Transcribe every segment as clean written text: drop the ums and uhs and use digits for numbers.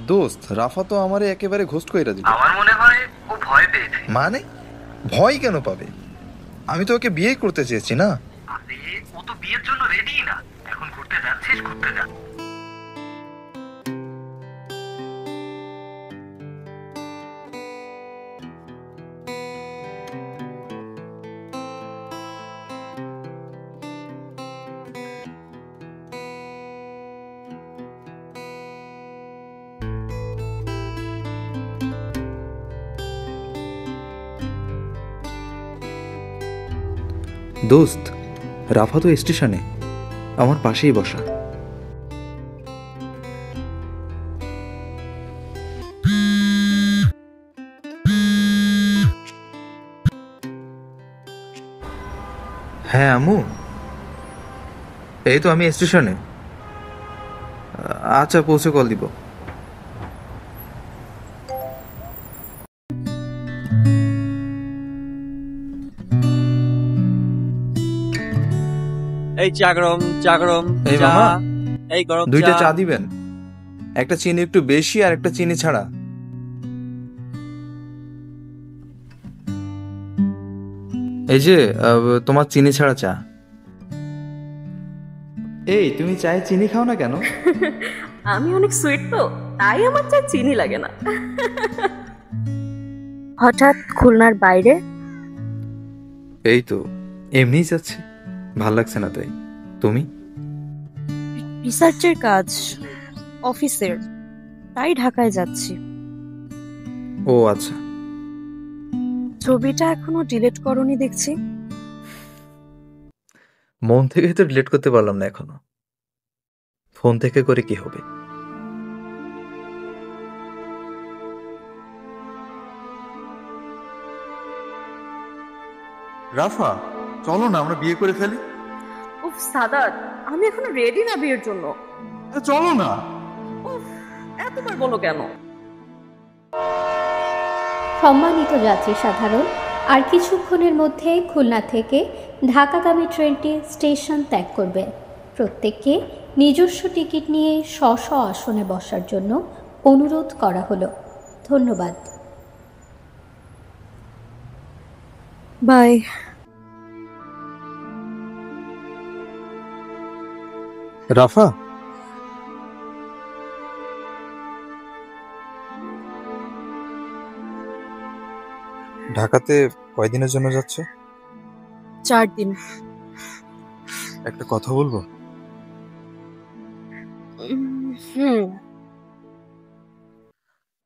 দোস্ত, রাফা তো আমারে একেবারে ঘোস্ট কইরা দিল। আমার মনে হয় ও ভয় পেয়েছে। মানে ভয় কেন পাবে? আমি তো ওকে বিয়ে করতে চেয়েছি না। আরে ও তো বিয়ের জন্য রেডি না। এখন ঘুরতে যাচ্ছিস, ঘুরতে যা। দোস্ত, রাফা তো স্টেশনে আমার পাশেই বসা। হ্যাঁ আম্মু, এই তো আমি স্টেশনে। আচ্ছা, পৌঁছে কল দিব। এই চা গরম, চা গরম। এই মামা, এই গরম দুইটা চা দিবেন, একটা চিনি একটু বেশি আর একটা চিনি ছাড়া। এই যে তোমার চিনি ছাড়া চা। এই তুমি চায়ে চিনি খাও না কেন? আমি অনেক সুইট তো, তাই আমার চায় চিনি লাগে না। হঠাৎ খুলনার বাইরে? এই তো এমনিই যাচ্ছি, ভাল লাগছে না তাই। তুমি? রিসার্চের কাজ অফিসের, তাই ঢাকায় যাচ্ছি। ও আচ্ছা। ছবিটা এখনো ডিলিট করনি দেখছি। মন থেকে তো ডিলিট করতে পারলাম না এখনো, ফোন থেকে করে কি হবে? রাফা, চলো না আমরা বিয়ে করে ফেলি। উফ সাদাত, আমি এখনো রেডি না বিয়ের জন্য। চলো না। উফ, এতবার বলো কেন? সম্মানিত যাত্রী সাধারণ, আর কিছুক্ষণের মধ্যে খুলনা থেকে ঢাকাগামী ট্রেনটি স্টেশন ত্যাগ করবে। প্রত্যেককে নিজস্ব টিকিট নিয়ে স্ব আসনে বসার জন্য অনুরোধ করা হলো। ধন্যবাদ। বাই। রাফা, ঢাকাতে কয়দিনের জন্য যাচ্ছ? 4 দিন। একটা কথা বলবো?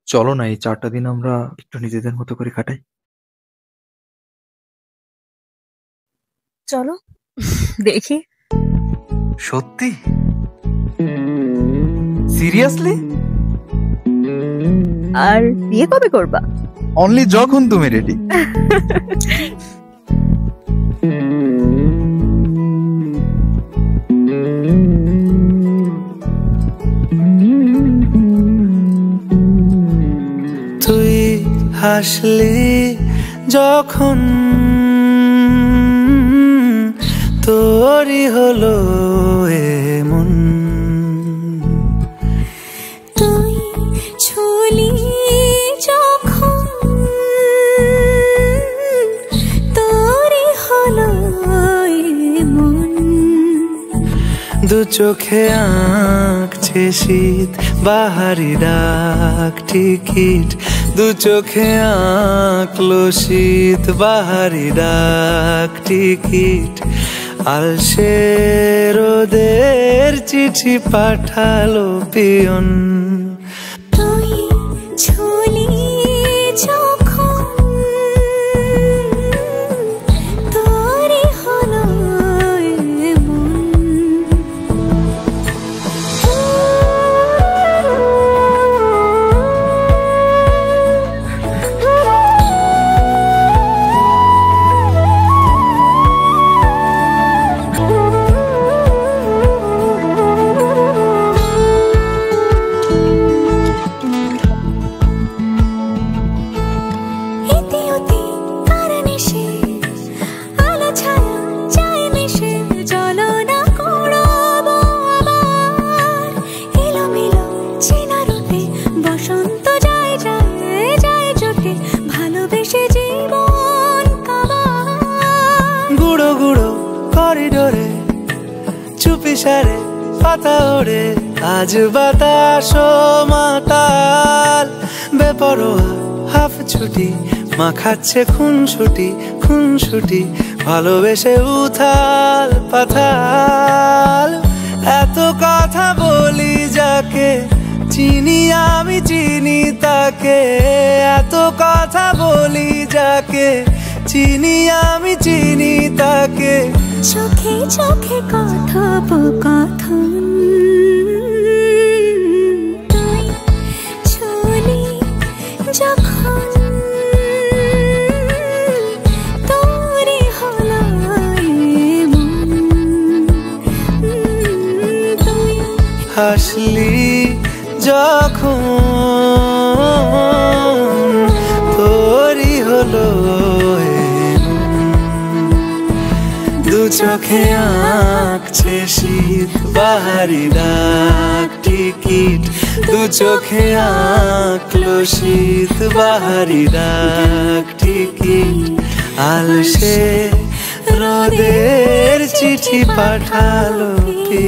চলো না, এই 4টা দিন আমরা একটু নিজেদের মতো করে কাটাই। চলো দেখি। সত্যি? সিরিয়াসলি? আর বিয়ে কবে করবা? অনলি যখন তুমি রেডি। তুই হাসলি যখন তোরই হলো এমন, তুই ছুলি যখন তোরই হলো এমন, দু চোখে আঁকছে শীত বাহারি ডাক টিকিট, দু চোখে আঁকলো শীত বাহারি ডাক টিকিট, আলসে রোদের চিঠি পাঠালো পিয়ন। তুই ছুলি যখন তোরই হলো এমন। ইশারে পাতা ওড়ে আজ বাতাস মাতাল বেপরোয়া হাফ ছুটি মাখাচ্ছে খুনসুটি ভালোবেসে উথাল পাথাল এত কথা বলি যাকে চিনি আমি চিনি তাকে এত কথা বলি যাকে চিনি আমি চিনি তাকে চোখে চোখে কথোপকথন তুই চলি যখন তোরে হলো এমন তুই হাসলি যখন তোরই হলো দু চোখে আঁকছে শীত বাহারি ডাক টিকিট দু চোখে আঁকলো শীত বাহারি ডাক টিকিট আলসে রোদের চিঠি পাঠালো কি